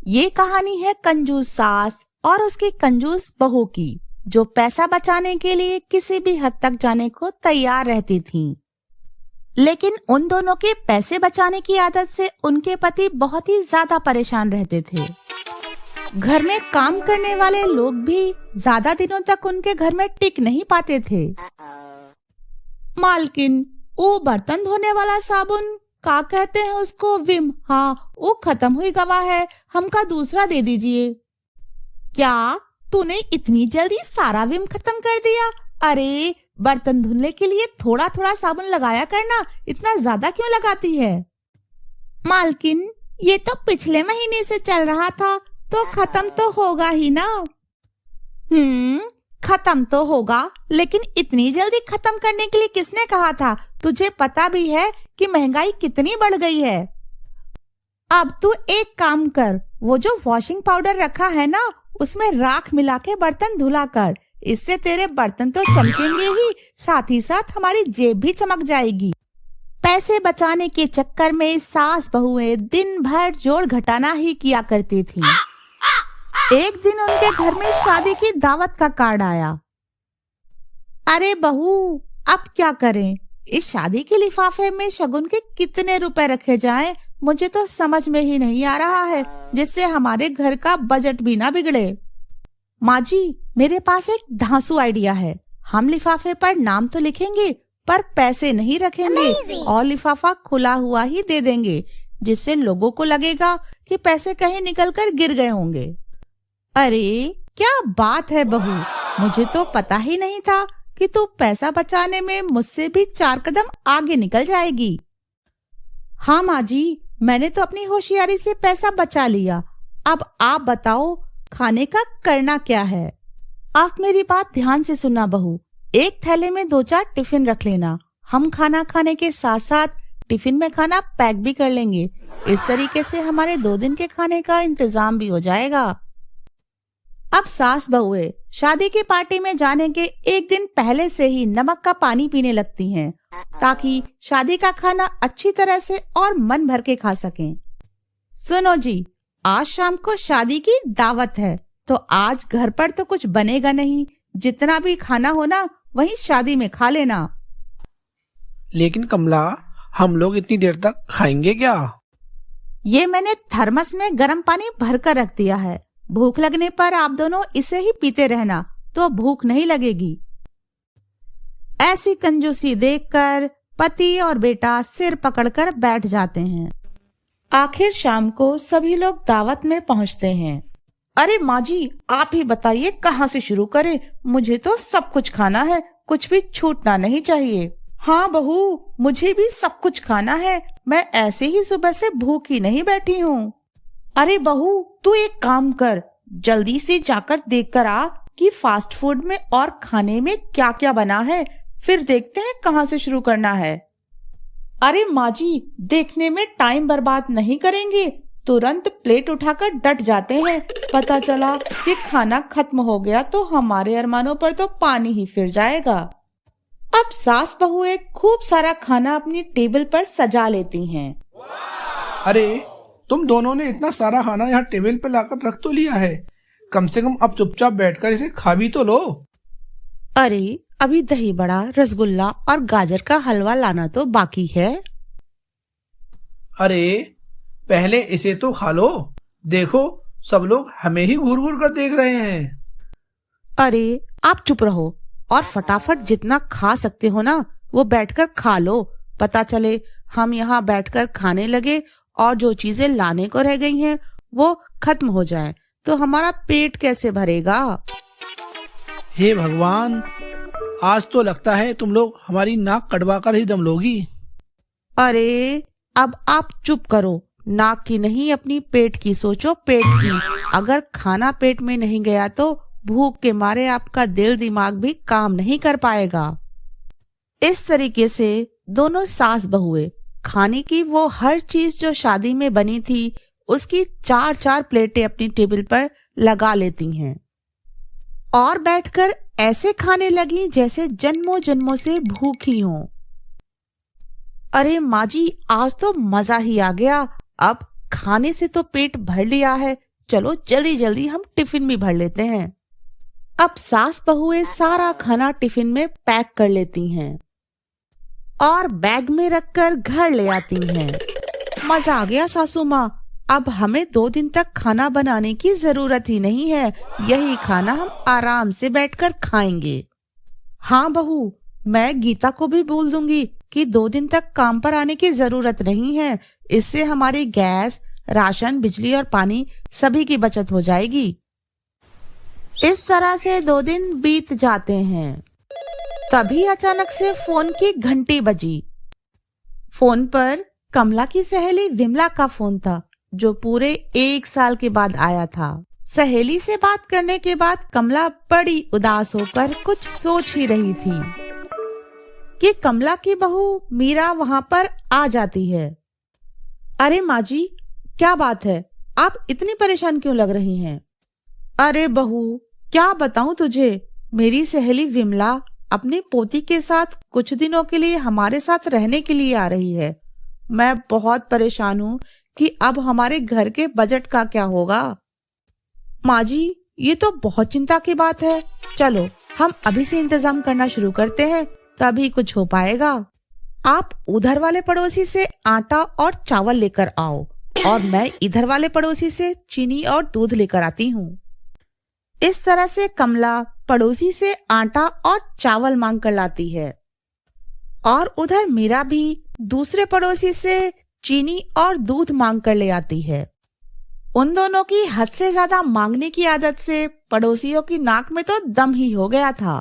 ये कहानी है कंजूस सास और उसकी कंजूस बहू की, जो पैसा बचाने के लिए किसी भी हद तक जाने को तैयार रहती थीं। लेकिन उन दोनों के पैसे बचाने की आदत से उनके पति बहुत ही ज्यादा परेशान रहते थे। घर में काम करने वाले लोग भी ज्यादा दिनों तक उनके घर में टिक नहीं पाते थे। मालकिन, वो बर्तन धोने वाला साबुन का कहते हैं उसको, विम, हाँ वो खत्म हुई गवा है, हमका दूसरा दे दीजिए। क्या तूने इतनी जल्दी सारा विम खत्म कर दिया? अरे बर्तन धुलने के लिए थोड़ा थोड़ा साबुन लगाया करना, इतना ज्यादा क्यों लगाती है? मालकिन, ये तो पिछले महीने से चल रहा था, तो खत्म तो होगा ही ना। खत्म तो होगा, लेकिन इतनी जल्दी खत्म करने के लिए किसने कहा था? तुझे पता भी है कि महंगाई कितनी बढ़ गई है। अब तू एक काम कर, वो जो वॉशिंग पाउडर रखा है ना, उसमें राख मिला के बर्तन धुला कर। इससे तेरे बर्तन तो चमकेंगे ही, साथ ही साथ हमारी जेब भी चमक जाएगी। पैसे बचाने के चक्कर में सास बहुएं दिन भर जोड़ घटाना ही किया करती थीं। एक दिन उनके घर में शादी की दावत का कार्ड आया। अरे बहू, अब क्या करें? इस शादी के लिफाफे में शगुन के कितने रुपए रखे जाएं, मुझे तो समझ में ही नहीं आ रहा है, जिससे हमारे घर का बजट भी ना बिगड़े। माँ जी, मेरे पास एक धांसू आइडिया है। हम लिफाफे पर नाम तो लिखेंगे, पर पैसे नहीं रखेंगे और लिफाफा खुला हुआ ही दे देंगे, जिससे लोगों को लगेगा कि पैसे कहीं निकलकर गिर गए होंगे। अरे क्या बात है बहू, मुझे तो पता ही नहीं था कि तू पैसा बचाने में मुझसे भी 4 कदम आगे निकल जाएगी। हाँ माँ जी, मैंने तो अपनी होशियारी से पैसा बचा लिया। अब आप बताओ, खाने का करना क्या है? आप मेरी बात ध्यान से सुनना बहू। एक थैले में 2-4 टिफिन रख लेना। हम खाना खाने के साथ साथ टिफिन में खाना पैक भी कर लेंगे। इस तरीके से हमारे 2 दिन के खाने का इंतजाम भी हो जाएगा। अब सास बहुएं शादी की पार्टी में जाने के एक दिन पहले से ही नमक का पानी पीने लगती हैं, ताकि शादी का खाना अच्छी तरह से और मन भर के खा सकें। सुनो जी, आज शाम को शादी की दावत है, तो आज घर पर तो कुछ बनेगा नहीं। जितना भी खाना हो ना, वहीं शादी में खा लेना। लेकिन कमला, हम लोग इतनी देर तक खाएंगे क्या? ये मैंने थर्मस में गर्म पानी भरकर रख दिया है। भूख लगने पर आप दोनों इसे ही पीते रहना, तो भूख नहीं लगेगी। ऐसी कंजूसी देखकर पति और बेटा सिर पकड़कर बैठ जाते हैं। आखिर शाम को सभी लोग दावत में पहुंचते हैं। अरे माँ जी, आप ही बताइए कहाँ से शुरू करें? मुझे तो सब कुछ खाना है, कुछ भी छूटना नहीं चाहिए। हाँ बहू, मुझे भी सब कुछ खाना है। मैं ऐसे ही सुबह से भूखी नहीं बैठी हूँ। अरे बहू, तू एक काम कर, जल्दी से जाकर देख कर आ कि फास्ट फूड में और खाने में क्या क्या बना है, फिर देखते हैं कहाँ से शुरू करना है। अरे माँ जी, देखने में टाइम बर्बाद नहीं करेंगे, तुरंत प्लेट उठाकर डट जाते हैं। पता चला कि खाना खत्म हो गया तो हमारे अरमानों पर तो पानी ही फिर जाएगा। अब सास बहुएं खूब सारा खाना अपनी टेबल पर सजा लेती हैं। अरे तुम दोनों ने इतना सारा खाना यहाँ टेबल पे लाकर रख तो लिया है, कम से कम अब चुपचाप बैठकर इसे खा भी तो लो। अरे अभी दही बड़ा, रसगुल्ला और गाजर का हलवा लाना तो बाकी है। अरे पहले इसे तो खा लो। देखो, सब लोग हमें ही घूर घूर कर देख रहे हैं। अरे आप चुप रहो और फटाफट जितना खा सकते हो ना, वो बैठकर खा लो। पता चले हम यहाँ बैठकर खाने लगे और जो चीजें लाने को रह गई हैं वो खत्म हो जाए, तो हमारा पेट कैसे भरेगा? हे भगवान, आज तो लगता है तुम लोग हमारी नाक कटवा कर ही दम लोगी। अरे अब आप चुप करो, नाक की नहीं अपनी पेट की सोचो, पेट की। अगर खाना पेट में नहीं गया तो भूख के मारे आपका दिल दिमाग भी काम नहीं कर पाएगा। इस तरीके से दोनों सास बहुएं खाने की वो हर चीज जो शादी में बनी थी, उसकी 4-4 प्लेटें अपनी टेबल पर लगा लेती हैं और बैठकर ऐसे खाने लगी जैसे जन्मों जन्मों से भूखी हों। अरे माँ जी, आज तो मजा ही आ गया। अब खाने से तो पेट भर लिया है, चलो जल्दी जल्दी हम टिफिन भी भर लेते हैं। अब सास बहुएं सारा खाना टिफिन में पैक कर लेती हैं और बैग में रखकर घर ले आती हैं। मजा आ गया सासू माँ, अब हमें 2 दिन तक खाना बनाने की जरूरत ही नहीं है, यही खाना हम आराम से बैठकर खाएंगे। हाँ बहू, मैं गीता को भी बोल दूंगी कि 2 दिन तक काम पर आने की जरूरत नहीं है, इससे हमारी गैस, राशन, बिजली और पानी सभी की बचत हो जाएगी। इस तरह से 2 दिन बीत जाते हैं। तभी अचानक से फोन की घंटी बजी। फोन पर कमला की सहेली विमला का फोन था, जो पूरे 1 साल के बाद आया था। सहेली से बात करने के बाद कमला बड़ी उदास होकर कुछ सोच ही रही थी कि कमला की बहू मीरा वहां पर आ जाती है। अरे माँ जी, क्या बात है, आप इतनी परेशान क्यों लग रही हैं? अरे बहू, क्या बताऊं तुझे, मेरी सहेली विमला अपनी पोती के साथ कुछ दिनों के लिए हमारे साथ रहने के लिए आ रही है। मैं बहुत परेशान हूँ कि अब हमारे घर के बजट का क्या होगा। माँ जी, ये तो बहुत चिंता की बात है। चलो हम अभी से इंतजाम करना शुरू करते हैं, तभी कुछ हो पाएगा। आप उधर वाले पड़ोसी से आटा और चावल लेकर आओ और मैं इधर वाले पड़ोसी से चीनी और दूध लेकर आती हूँ। इस तरह से कमला पड़ोसी से आटा और चावल मांग कर लाती है और उधर मीरा भी दूसरे पड़ोसी से चीनी और दूध मांग कर ले आती है। उन दोनों की हद से ज्यादा मांगने की आदत से पड़ोसियों की नाक में तो दम ही हो गया था।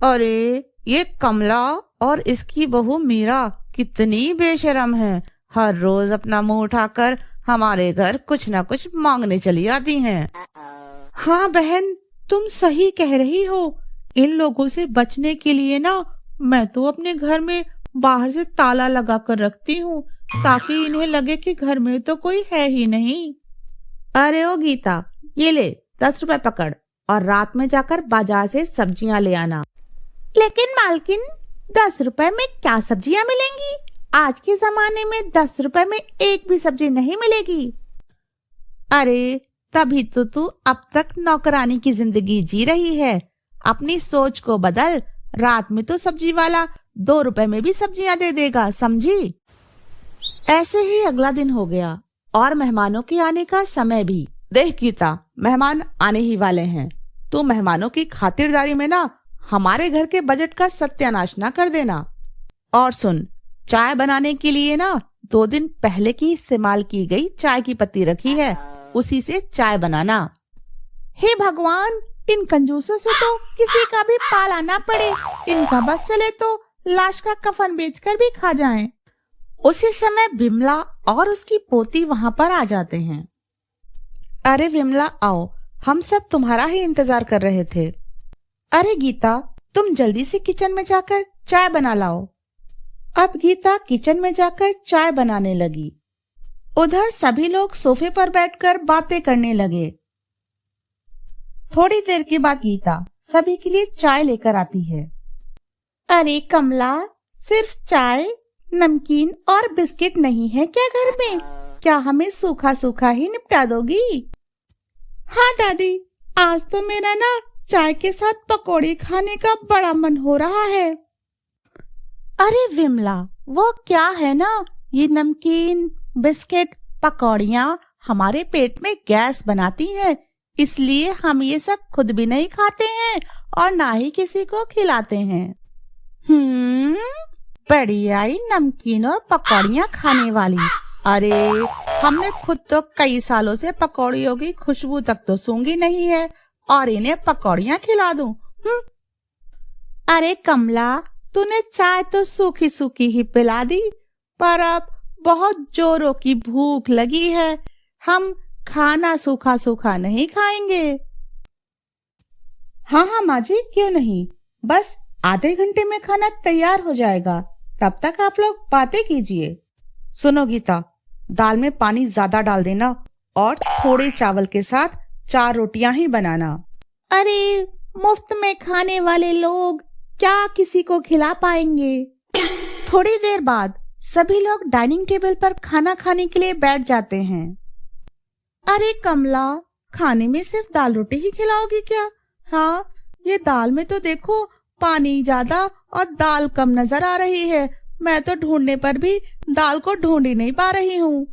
अरे ये कमला और इसकी बहू मीरा कितनी बेशरम है, हर रोज अपना मुंह उठाकर हमारे घर कुछ ना कुछ मांगने चली आती हैं। हाँ बहन, तुम सही कह रही हो। इन लोगों से बचने के लिए ना मैं तो अपने घर में बाहर से ताला लगा कर रखती हूँ, ताकि इन्हें लगे कि घर में तो कोई है ही नहीं। अरे ओ गीता, ये ले 10 रुपए पकड़ और रात में जाकर बाजार से सब्जियां ले आना। लेकिन मालकिन, 10 रुपए में क्या सब्जियां मिलेंगी? आज के जमाने में 10 रुपए में एक भी सब्जी नहीं मिलेगी। अरे तभी तो तू अब तक नौकरानी की जिंदगी जी रही है। अपनी सोच को बदल, रात में तो सब्जी वाला 2 रुपए में भी सब्जियां दे देगा, समझी? ऐसे ही अगला दिन हो गया और मेहमानों के आने का समय भी। देख गीता, मेहमान आने ही वाले हैं, तू मेहमानों की खातिरदारी में ना हमारे घर के बजट का सत्यानाश ना कर देना। और सुन, चाय बनाने के लिए ना 2 दिन पहले की इस्तेमाल की गई चाय की पत्ती रखी है, उसी से चाय बनाना। हे भगवान, इन कंजूसों से तो किसी का भी पाला ना पड़े, इनका बस चले तो लाश का कफन बेचकर भी खा जाएं। उसी समय विमला और उसकी पोती वहां पर आ जाते हैं। अरे विमला आओ, हम सब तुम्हारा ही इंतजार कर रहे थे। अरे गीता, तुम जल्दी से किचन में जाकर चाय बना लाओ। अब गीता किचन में जाकर चाय बनाने लगी। उधर सभी लोग सोफे पर बैठकर बातें करने लगे। थोड़ी देर के बाद गीता सभी के लिए चाय लेकर आती है। अरे कमला, सिर्फ चाय, नमकीन और बिस्किट नहीं है क्या घर में? क्या हमें सूखा सूखा ही निपटा दोगी? हाँ दादी, आज तो मेरा ना चाय के साथ पकौड़ी खाने का बड़ा मन हो रहा है। अरे विमला, वो क्या है ना, ये नमकीन, बिस्किट, पकौड़ियाँ हमारे पेट में गैस बनाती हैं, इसलिए हम ये सब खुद भी नहीं खाते हैं और ना ही किसी को खिलाते हैं। बड़ी आई नमकीन और पकौड़ियाँ खाने वाली। अरे हमने खुद तो कई सालों से पकौड़ियों की खुशबू तक तो सूंघी नहीं है और इन्हें पकौड़ियाँ खिला दूं। अरे कमला, तूने चाय तो सूखी सूखी ही पिला दी, पर अब बहुत जोरों की भूख लगी है, हम खाना सूखा सूखा नहीं खाएंगे। हाँ हाँ माँ जी, क्यों नहीं, बस आधे घंटे में खाना तैयार हो जाएगा, तब तक आप लोग बातें कीजिए। सुनो गीता, दाल में पानी ज्यादा डाल देना और थोड़े चावल के साथ 4 रोटियां ही बनाना। अरे मुफ्त में खाने वाले लोग क्या किसी को खिला पाएंगे? थोड़ी देर बाद सभी लोग डाइनिंग टेबल पर खाना खाने के लिए बैठ जाते हैं। अरे कमला, खाने में सिर्फ दाल रोटी ही खिलाओगी क्या? हाँ, ये दाल में तो देखो पानी ज्यादा और दाल कम नजर आ रही है। मैं तो ढूंढने पर भी दाल को ढूंढ ही नहीं पा रही हूँ।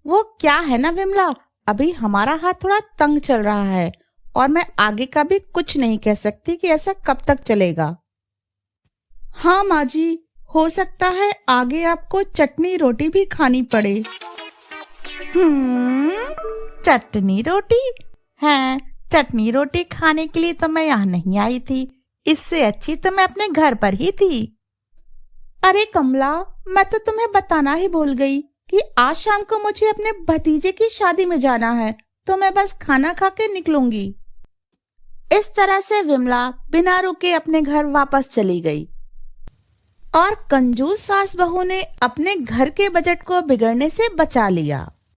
वो क्या है ना विमला, अभी हमारा हाथ थोड़ा तंग चल रहा है और मैं आगे का भी कुछ नहीं कह सकती कि ऐसा कब तक चलेगा। हाँ माँ जी, हो सकता है आगे आपको चटनी रोटी भी खानी पड़े। चटनी रोटी? हाँ, चटनी रोटी खाने के लिए तो मैं यहाँ नहीं आई थी। इससे अच्छी तो मैं अपने घर पर ही थी। अरे कमला, मैं तो तुम्हें बताना ही भूल गई कि आज शाम को मुझे अपने भतीजे की शादी में जाना है, तो मैं बस खाना खा के निकलूंगी। इस तरह से विमला बिना रुके अपने घर वापस चली गई और कंजूस सास बहू ने अपने घर के बजट को बिगड़ने से बचा लिया।